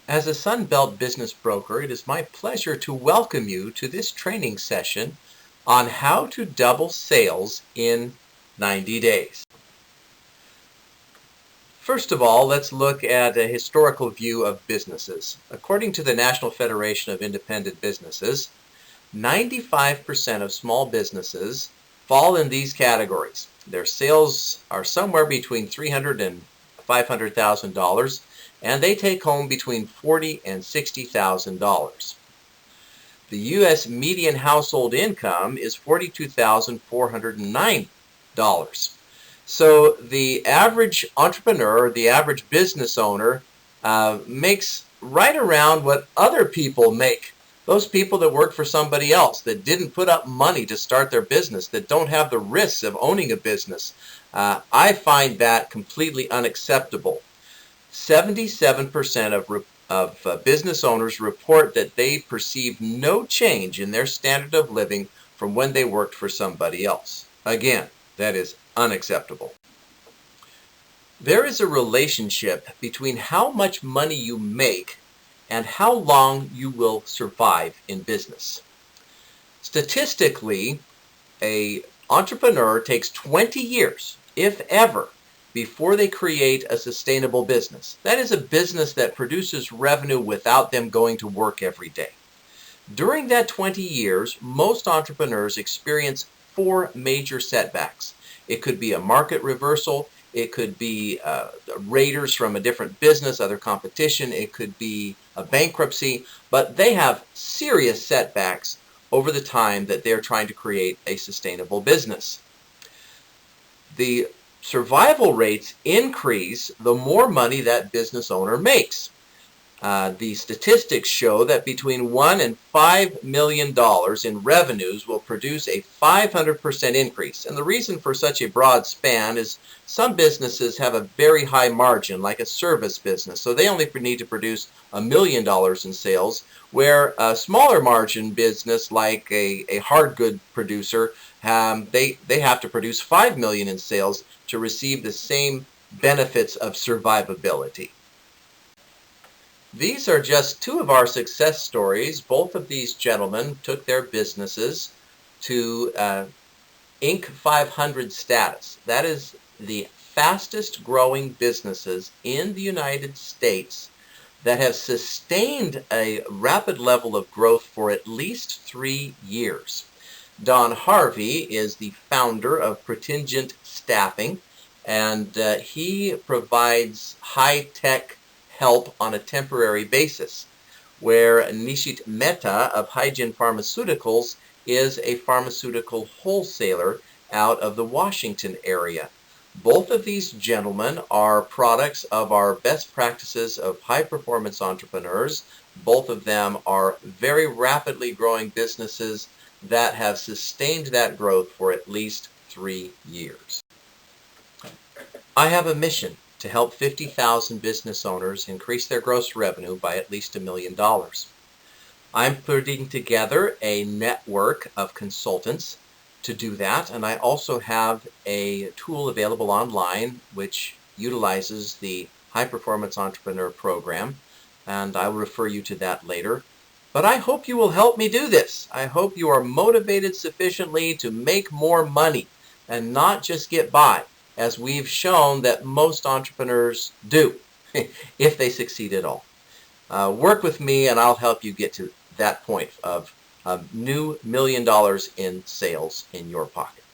As a Sunbelt business broker, it is my pleasure to welcome you to this training session on how to double sales in 90 days. First of all, let's look at a historical view of businesses. According to the National Federation of Independent Businesses, 95% of small businesses fall in these categories. Their sales are somewhere between $300,000 and $500,000, and they take home between $40,000 and $60,000. The U.S. median household income is $42,409. So the average entrepreneur, the average business owner, makes right around what other people make. Those people that work for somebody else, that didn't put up money to start their business, that don't have the risks of owning a business. I find that completely unacceptable. 77% of business owners report that they perceive no change in their standard of living from when they worked for somebody else. Again, that is unacceptable. There is a relationship between how much money you make and how long you will survive in business. Statistically, an entrepreneur takes 20 years, if ever, before they create a sustainable business. That is a business that produces revenue without them going to work every day. During that 20 years, most entrepreneurs experience four major setbacks. It could be a market reversal. It could be raiders from a different business, other competition. It could be a bankruptcy. But they have serious setbacks over the time that they're trying to create a sustainable business. The survival rates increase the more money that business owner makes. The statistics show that between $1 and $5 million in revenues will produce a 500% increase. And the reason for such a broad span is some businesses have a very high margin, like a service business. So they only need to produce $1 million in sales, where a smaller margin business, like a hard good producer, they have to produce $5 million in sales to receive the same benefits of survivability. These are just two of our success stories. Both of these gentlemen took their businesses to Inc. 500 status. That is the fastest growing businesses in the United States that have sustained a rapid level of growth for at least 3 years. Don Harvey is the founder of Pretingent Staffing, and he provides high-tech help on a temporary basis, where Nishit Mehta of Hygiene Pharmaceuticals is a pharmaceutical wholesaler out of the Washington area. Both of these gentlemen are products of our best practices of high-performance entrepreneurs. Both of them are very rapidly growing businesses that have sustained that growth for at least 3 years. I have a mission to help 50,000 business owners increase their gross revenue by at least $1 million. I'm putting together a network of consultants to do that, and I also have a tool available online which utilizes the High Performance Entrepreneur Program, and I will refer you to that later. But I hope you will help me do this. I hope you are motivated sufficiently to make more money and not just get by, as we've shown that most entrepreneurs do, if they succeed at all. Work with me and I'll help you get to that point of a new $1 million in sales in your pocket.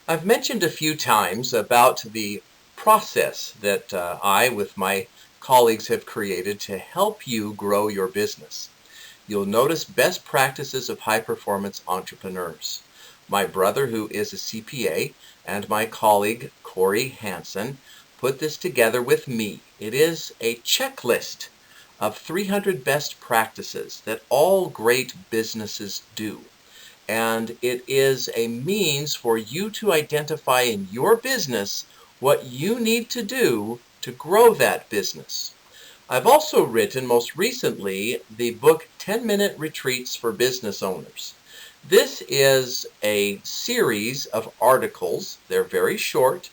I've mentioned a few times about the process that I, with my colleagues, have created to help you grow your business. You'll notice best practices of high-performance entrepreneurs. My brother, who is a CPA, and my colleague, Corey Hansen, put this together with me. It is a checklist of 300 best practices that all great businesses do. And it is a means for you to identify in your business what you need to do to grow that business. I've also written, most recently, the book 10-Minute Retreats for Business Owners. This is a series of articles. They're very short,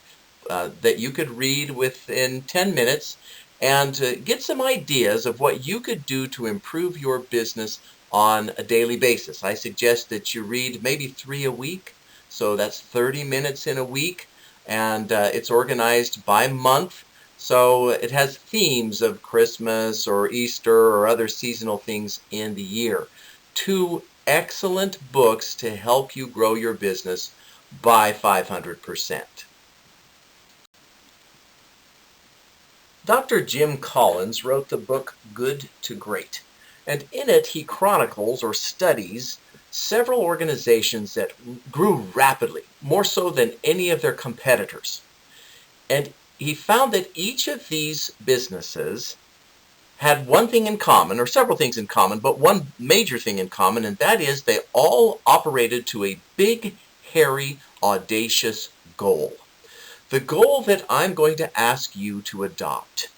that you could read within 10 minutes and get some ideas of what you could do to improve your business on a daily basis. I suggest that you read maybe 3 a week, so that's 30 minutes in a week, and it's organized by month. So it has themes of Christmas or Easter or other seasonal things in the year. 2 excellent books to help you grow your business by 500%. Dr. Jim Collins wrote the book Good to Great, and in it he chronicles or studies several organizations that grew rapidly, more so than any of their competitors. And he found that each of these businesses had one thing in common, or several things in common, but one major thing in common, and that is they all operated to a big, hairy, audacious goal. The goal that I'm going to ask you to adopt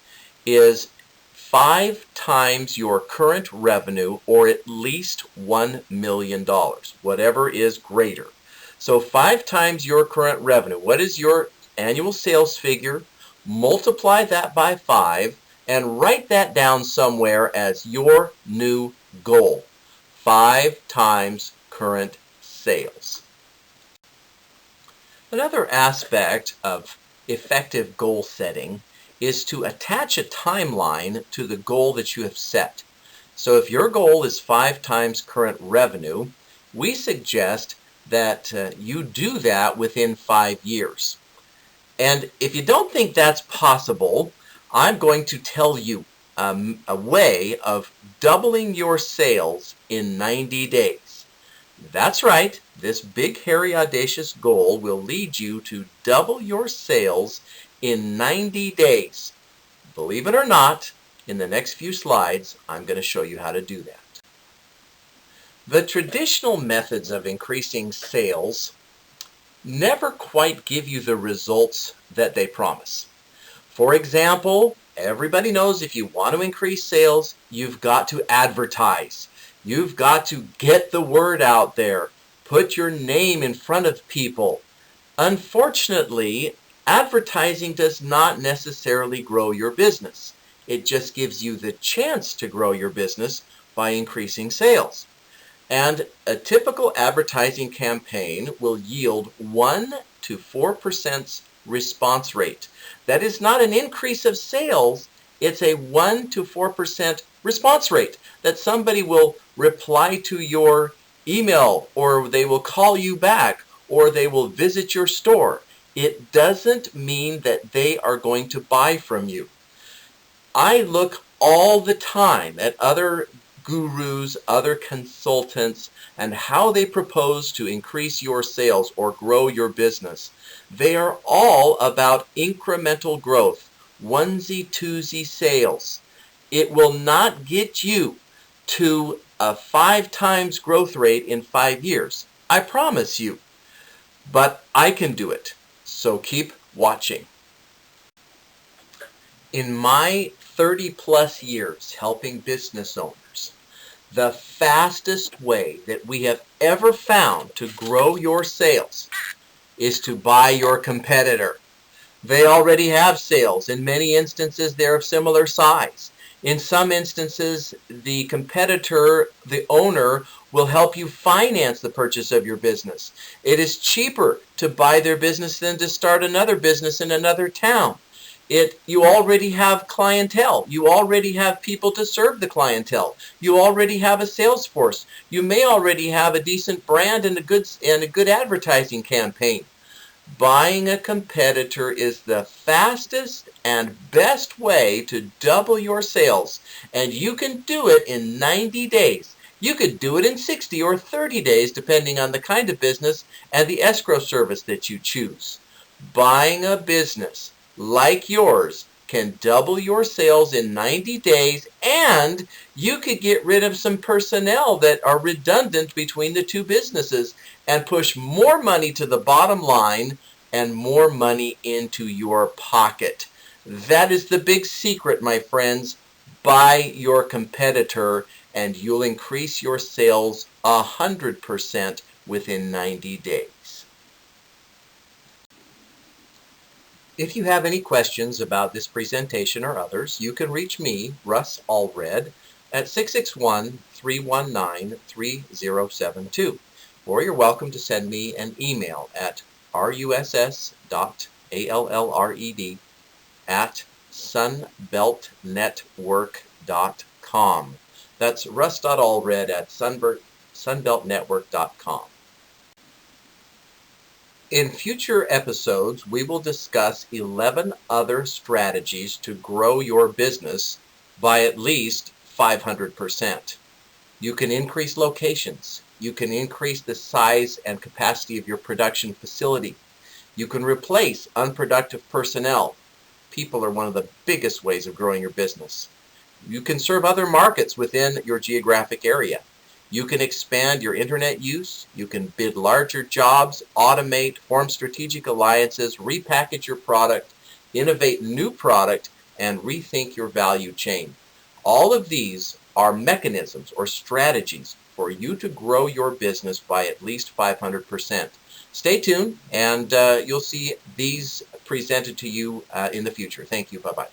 is 5 times your current revenue, or at least $1 million, whatever is greater. So 5 times your current revenue. What is your annual sales figure? Multiply that by 5 and write that down somewhere as your new goal. 5 times current sales. Another aspect of effective goal setting is to attach a timeline to the goal that you have set. So if your goal is 5 times current revenue, we suggest that you do that within 5 years. And if you don't think that's possible, I'm going to tell you a way of doubling your sales in 90 days. That's right, this big, hairy, audacious goal will lead you to double your sales in 90 days. Believe it or not, in the next few slides, I'm going to show you how to do that. The traditional methods of increasing sales never quite give you the results that they promise. For example, everybody knows if you want to increase sales, you've got to advertise. You've got to get the word out there. Put your name in front of people. Unfortunately, advertising does not necessarily grow your business. It just gives you the chance to grow your business by increasing sales. And a typical advertising campaign will yield 1 to 4% response rate. That is not an increase of sales, it's a 1 to 4% response rate that somebody will reply to your email, or they will call you back, or they will visit your store. It doesn't mean that they are going to buy from you. I look all the time at other gurus, other consultants, and how they propose to increase your sales or grow your business. They are all about incremental growth, onesie-twosie sales. It will not get you to a 5 times growth rate in 5 years. I promise you. But I can do it. So keep watching. In my 30 plus years helping business owners, the fastest way that we have ever found to grow your sales is to buy your competitor. They already have sales. In many instances, they're of similar size. In some instances, the competitor, the owner, will help you finance the purchase of your business. It is cheaper to buy their business than to start another business in another town. You already have clientele. You already have people to serve the clientele. You already have a sales force. You may already have a decent brand and a good advertising campaign. Buying a competitor is the fastest and best way to double your sales, and you can do it in 90 days. You could do it in 60 or 30 days depending on the kind of business and the escrow service that you choose. Buying a business like yours can double your sales in 90 days, and you could get rid of some personnel that are redundant between the two businesses and push more money to the bottom line and more money into your pocket. That is the big secret, my friends. Buy your competitor and you'll increase your sales 100% within 90 days. If you have any questions about this presentation or others, you can reach me, Russ Allred, at 661-319-3072. Or you're welcome to send me an email at russ.allred@sunbeltnetwork.com. That's russ.allred at sunbeltnetwork.com. In future episodes, we will discuss 11 other strategies to grow your business by at least 500%. You can increase locations. You can increase the size and capacity of your production facility. You can replace unproductive personnel. People are one of the biggest ways of growing your business. You can serve other markets within your geographic area. You can expand your internet use. You can bid larger jobs, automate, form strategic alliances, repackage your product, innovate new product, and rethink your value chain. All of these are mechanisms or strategies for you to grow your business by at least 500%. Stay tuned, and you'll see these presented to you in the future. Thank you. Bye-bye.